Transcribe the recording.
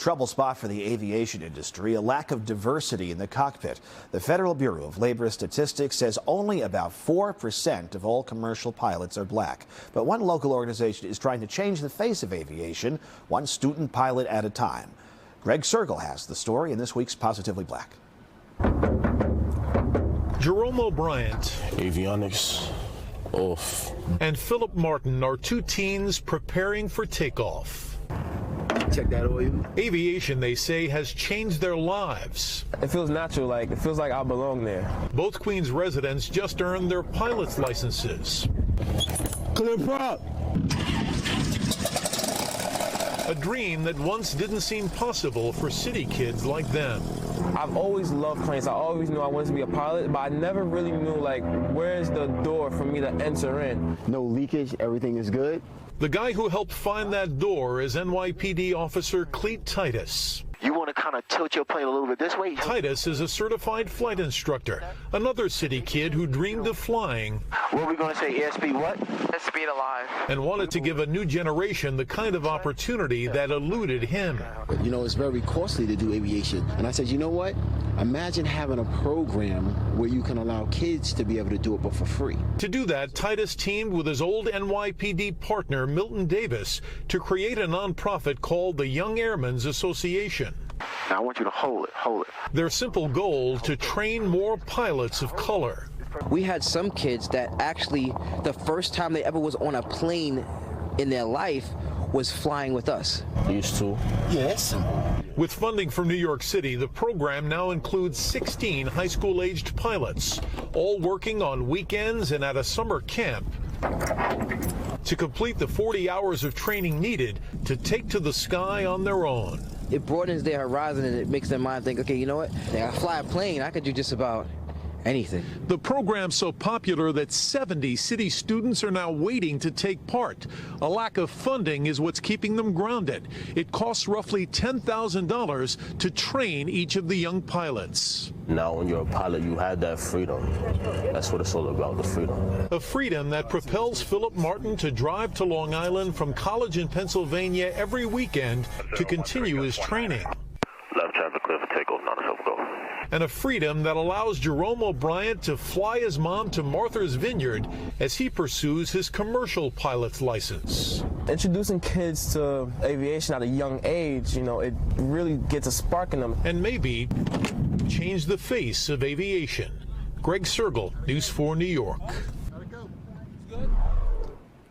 Trouble spot for the aviation industry, a lack of diversity in the cockpit. The Federal Bureau of Labor Statistics says only about 4% of all commercial pilots are black. But one local organization is trying to change the face of aviation, one student pilot at a time. Greg Cergol has the story in this week's Positively Black. Jerome O'Brien avionics off and Philip Martin are two teens preparing for takeoff. Check that oil. Aviation, they say, has changed their lives. It feels natural, it feels like I belong there. Both Queens residents just earned their pilot's licenses. Clip up. A dream that once didn't seem possible for city kids like them. I've always loved planes. I always knew I wanted to be a pilot, but I never really knew, where's the door for me to enter in. No leakage, everything is good. The guy who helped find that door is NYPD officer Cleet Titus. You want to kind of tilt your plane a little bit this way? Titus is a certified flight instructor, another city kid who dreamed of flying. What are we going to say, airspeed what? Airspeed alive. And wanted to give a new generation the kind of opportunity that eluded him. You know, it's very costly to do aviation. And I said, you know what? Imagine having a program where you can allow kids to be able to do it, but for free. To do that, Titus teamed with his old NYPD partner, Milton Davis, to create a nonprofit called the Young Airmans Association. Now I want you to hold it. Their simple goal, to train more pilots of color. We had some kids that actually, the first time they ever was on a plane in their life was flying with us. Used to. Yes. With funding from New York City, the program now includes 16 high school-aged pilots, all working on weekends and at a summer camp to complete the 40 hours of training needed to take to the sky on their own. It broadens their horizon and it makes their mind think, okay, you know what? I fly a plane, I could do just about anything. The program's so popular that 70 city students are now waiting to take part. A lack of funding is what's keeping them grounded. It costs roughly $10,000 to train each of the young pilots. Now when you're a pilot, you have that freedom. That's what it's all about, the freedom. A freedom that propels Philip Martin to drive to Long Island from college in Pennsylvania every weekend to continue his training. Left traffic clear for takeoff, not a self-go. And a freedom that allows Jerome O'Brien to fly his mom to Martha's Vineyard as he pursues his commercial pilot's license. Introducing kids to aviation at a young age, it really gets a spark in them. And maybe change the face of aviation. Greg Cergol, News 4 New York.